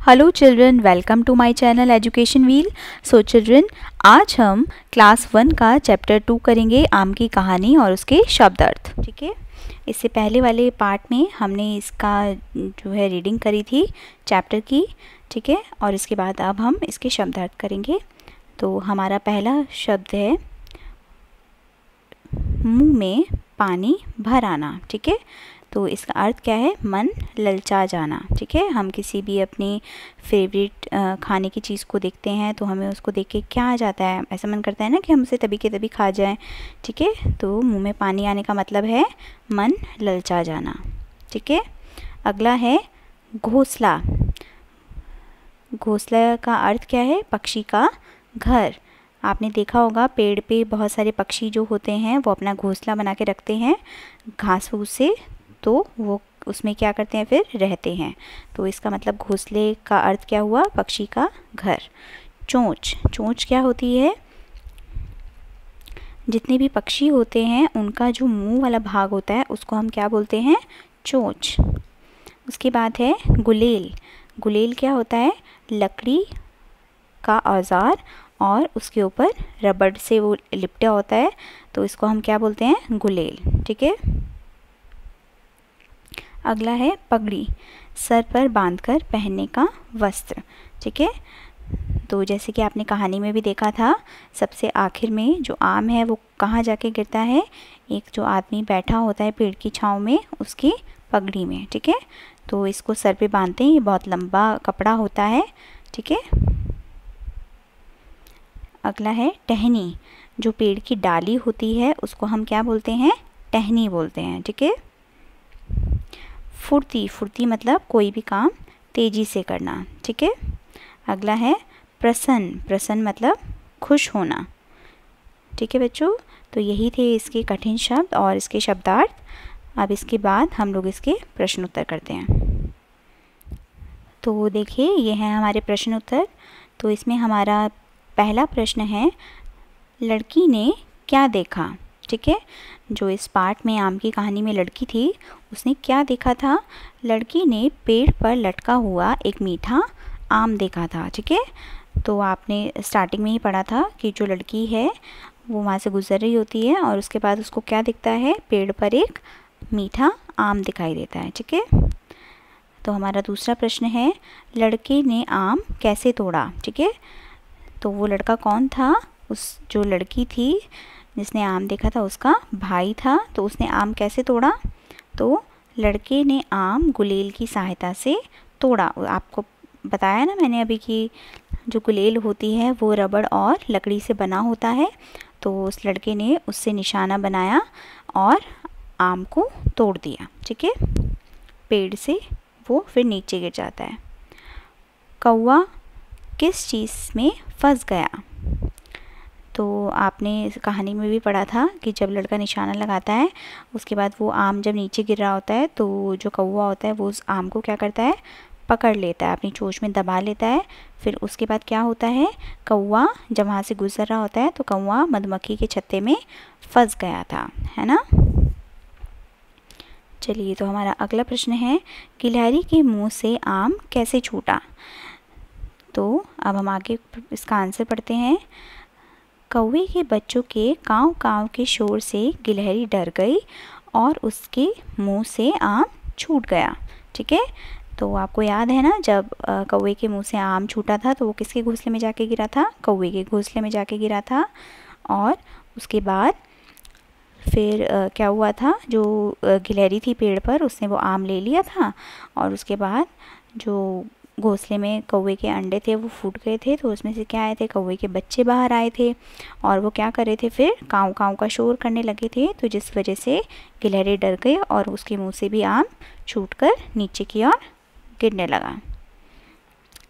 Hello children, welcome to my channel education wheel. So children, आज हम class 1 का chapter 2 करेंगे, आम की कहानी और उसके शब्द अर्थ। ठीक है, इससे पहले वाले पार्ट में हमने इसका जो है रीडिंग करी थी चैप्टर की। ठीक है, और इसके बाद अब हम इसके शब्द अर्थ करेंगे। तो हमारा पहला शब्द है मुंह में पानी भर आना। ठीक है, तो इसका अर्थ क्या है? मन ललचा जाना। ठीक है, हम किसी भी अपनी फेवरेट खाने की चीज़ को देखते हैं तो हमें उसको देख के क्या आ जाता है, ऐसा मन करता है ना कि हम उसे तभी के तभी खा जाएं। ठीक है, तो मुंह में पानी आने का मतलब है मन ललचा जाना। ठीक है, अगला है घोंसला। घोंसला का अर्थ क्या है? पक्षी का घर। आपने देखा होगा पेड़ पे बहुत सारे पक्षी जो होते हैं वो अपना घोंसला बना के रखते हैं घास फूस से, तो वो उसमें क्या करते हैं, फिर रहते हैं। तो इसका मतलब घोंसले का अर्थ क्या हुआ? पक्षी का घर। चोंच। चोंच क्या होती है? जितने भी पक्षी होते हैं उनका जो मुंह वाला भाग होता है उसको हम क्या बोलते हैं? चोंच। उसके बाद है गुलेल। गुलेल क्या होता है? लकड़ी का औजार और उसके ऊपर रबड़ से वो लिपटा होता है, तो इसको हम क्या बोलते हैं? गुलेल। ठीक है, अगला है पगड़ी। सर पर बांधकर पहनने का वस्त्र। ठीक है, तो जैसे कि आपने कहानी में भी देखा था, सबसे आखिर में जो आम है वो कहाँ जाके गिरता है? एक जो आदमी बैठा होता है पेड़ की छांव में, उसकी पगड़ी में। ठीक है, तो इसको सर पे बांधते हैं, ये बहुत लंबा कपड़ा होता है। ठीक है, अगला है टहनी। जो पेड़ की डाली होती है उसको हम क्या बोलते हैं? टहनी बोलते हैं। ठीक है, फुर्ती। फुर्ती मतलब कोई भी काम तेज़ी से करना। ठीक है, अगला है प्रसन्न। प्रसन्न मतलब खुश होना। ठीक है बच्चों, तो यही थे इसके कठिन शब्द और इसके शब्दार्थ। अब इसके बाद हम लोग इसके प्रश्न उत्तर करते हैं। तो देखिए, ये हैं हमारे प्रश्न उत्तर। तो इसमें हमारा पहला प्रश्न है, लड़की ने क्या देखा? ठीक है, जो इस पार्ट में आम की कहानी में लड़की थी उसने क्या देखा था? लड़की ने पेड़ पर लटका हुआ एक मीठा आम देखा था। ठीक है, तो आपने स्टार्टिंग में ही पढ़ा था कि जो लड़की है वो वहाँ से गुजर रही होती है और उसके बाद उसको क्या दिखता है? पेड़ पर एक मीठा आम दिखाई देता है। ठीक है, तो हमारा दूसरा प्रश्न है, लड़के ने आम कैसे तोड़ा? ठीक है, तो वो लड़का कौन था? उस जो लड़की थी जिसने आम देखा था उसका भाई था, तो उसने आम कैसे तोड़ा? तो लड़के ने आम गुलेल की सहायता से तोड़ा। आपको बताया ना मैंने अभी कि जो गुलेल होती है वो रबड़ और लकड़ी से बना होता है, तो उस लड़के ने उससे निशाना बनाया और आम को तोड़ दिया। ठीक है, पेड़ से वो फिर नीचे गिर जाता है। कौवा किस चीज़ में फंस गया? तो आपने इस कहानी में भी पढ़ा था कि जब लड़का निशाना लगाता है उसके बाद वो आम जब नीचे गिर रहा होता है तो जो कौवा होता है वो उस आम को क्या करता है? पकड़ लेता है, अपनी चोंच में दबा लेता है। फिर उसके बाद क्या होता है? कौवा जब वहाँ से गुजर रहा होता है तो कौवा मधुमक्खी के छत्ते में फंस गया था, है ना। चलिए, तो हमारा अगला प्रश्न है, गिलहरी के मुँह से आम कैसे छूटा? तो अब हम आगे इसका आंसर पढ़ते हैं। कौवे के बच्चों के काँव काँव के शोर से गिलहरी डर गई और उसके मुंह से आम छूट गया। ठीक है, तो आपको याद है ना, जब कौवे के मुंह से आम छूटा था तो वो किसके घोंसले में जाके गिरा था? कौवे के घोंसले में जाके गिरा था। और उसके बाद फिर क्या हुआ था? जो गिलहरी थी पेड़ पर, उसने वो आम ले लिया था और उसके बाद जो घोंसले में कौवे के अंडे थे वो फूट गए थे, तो उसमें से क्या आए थे? कौवे के बच्चे बाहर आए थे और वो क्या कर रहे थे? फिर काँव काँव का शोर करने लगे थे, तो जिस वजह से गिलहरी डर गई और उसके मुंह से भी आम छूटकर नीचे की ओर गिरने लगा।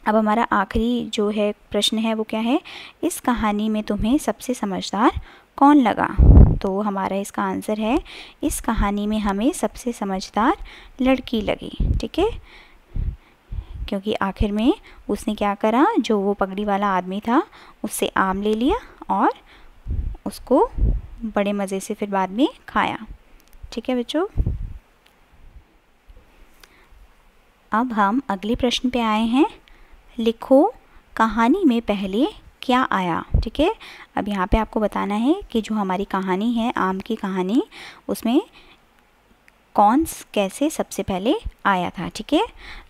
अब हमारा आखिरी जो है प्रश्न है वो क्या है? इस कहानी में तुम्हें सबसे समझदार कौन लगा? तो हमारा इसका आंसर है, इस कहानी में हमें सबसे समझदार लड़की लगी। ठीक है, क्योंकि आखिर में उसने क्या करा? जो वो पगड़ी वाला आदमी था उससे आम ले लिया और उसको बड़े मज़े से फिर बाद में खाया। ठीक है बच्चों, अब हम अगले प्रश्न पे आए हैं। लिखो कहानी में पहले क्या आया। ठीक है, अब यहाँ पे आपको बताना है कि जो हमारी कहानी है आम की कहानी, उसमें कौन कैसे सबसे पहले आया था। ठीक है,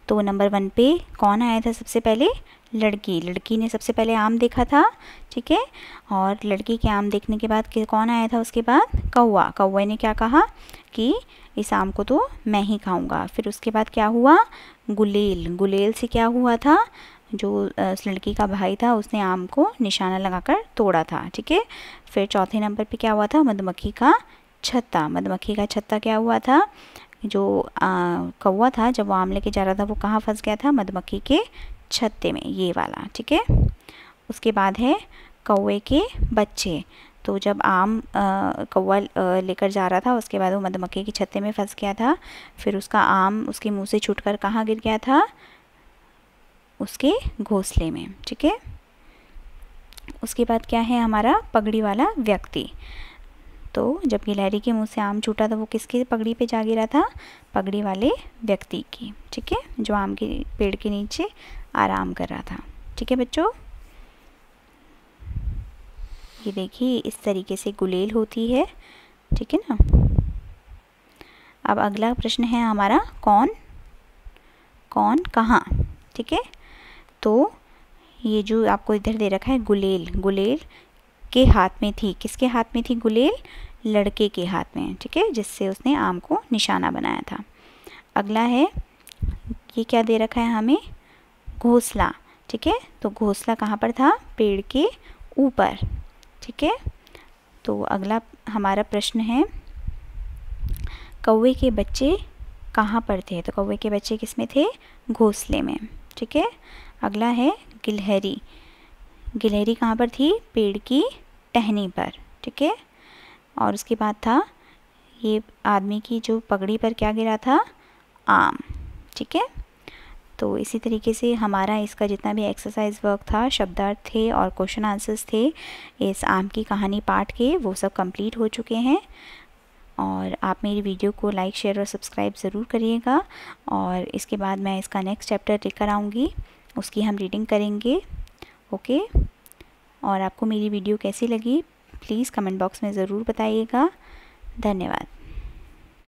तो नंबर 1 पे कौन आया था सबसे पहले? लड़की ने सबसे पहले आम देखा था। ठीक है, और लड़की के आम देखने के बाद कौन आया था उसके बाद? कौवे ने क्या कहा कि इस आम को तो मैं ही खाऊंगा। फिर उसके बाद क्या हुआ? गुलेल से क्या हुआ था? जो उस लड़की का भाई था उसने आम को निशाना लगाकर तोड़ा था। ठीक है, फिर चौथे नंबर पे क्या हुआ था? मधुमक्खी का छत्ता क्या हुआ था? जो कौवा था जब वो आम लेके जा रहा था वो कहाँ फंस गया था? मधुमक्खी के छत्ते में, ये वाला। ठीक है, उसके बाद है कौवे के बच्चे। तो जब आम कौवा लेकर जा रहा था उसके बाद वो मधुमक्खी के छत्ते में फंस गया था। फिर उसका आम उसके मुंह से छूटकर कहाँ गिर गया था? उसके घोंसले में। ठीक है, उसके बाद क्या है हमारा? पगड़ी वाला व्यक्ति। तो जब गिलहरी के मुंह से आम छूटा था वो किसके पगड़ी पे जा गिरा था? पगड़ी वाले व्यक्ति की। ठीक है, जो आम के पेड़ के नीचे आराम कर रहा था। ठीक है बच्चों, ये देखिए इस तरीके से गुलेल होती है। ठीक है ना। अब अगला प्रश्न है हमारा कौन कहाँ। ठीक है, तो ये जो आपको इधर दे रखा है गुलेल के हाथ में थी। किसके हाथ में थी गुलेल? लड़के के हाथ में। ठीक है, जिससे उसने आम को निशाना बनाया था। अगला है, ये क्या दे रखा है हमें? घोंसला। ठीक है, तो घोंसला कहाँ पर था? पेड़ के ऊपर। ठीक है, तो अगला हमारा प्रश्न है कौवे के बच्चे कहाँ पर थे? तो कौवे के बच्चे किस में थे? घोंसले में। ठीक है, अगला है गिलहरी कहाँ पर थी? पेड़ की टहनी पर। ठीक है, और उसके बाद था ये आदमी की जो पगड़ी पर क्या गिरा था? आम। ठीक है, तो इसी तरीके से हमारा इसका जितना भी एक्सरसाइज वर्क था, शब्दार्थ थे और क्वेश्चन आंसर्स थे इस आम की कहानी पाठ के, वो सब कंप्लीट हो चुके हैं। और आप मेरी वीडियो को लाइक, शेयर और सब्सक्राइब ज़रूर करिएगा। और इसके बाद मैं इसका नेक्स्ट चैप्टर लेकर आऊँगी, उसकी हम रीडिंग करेंगे। ओके, और आपको मेरी वीडियो कैसी लगी प्लीज़ कमेंट बॉक्स में ज़रूर बताइएगा। धन्यवाद।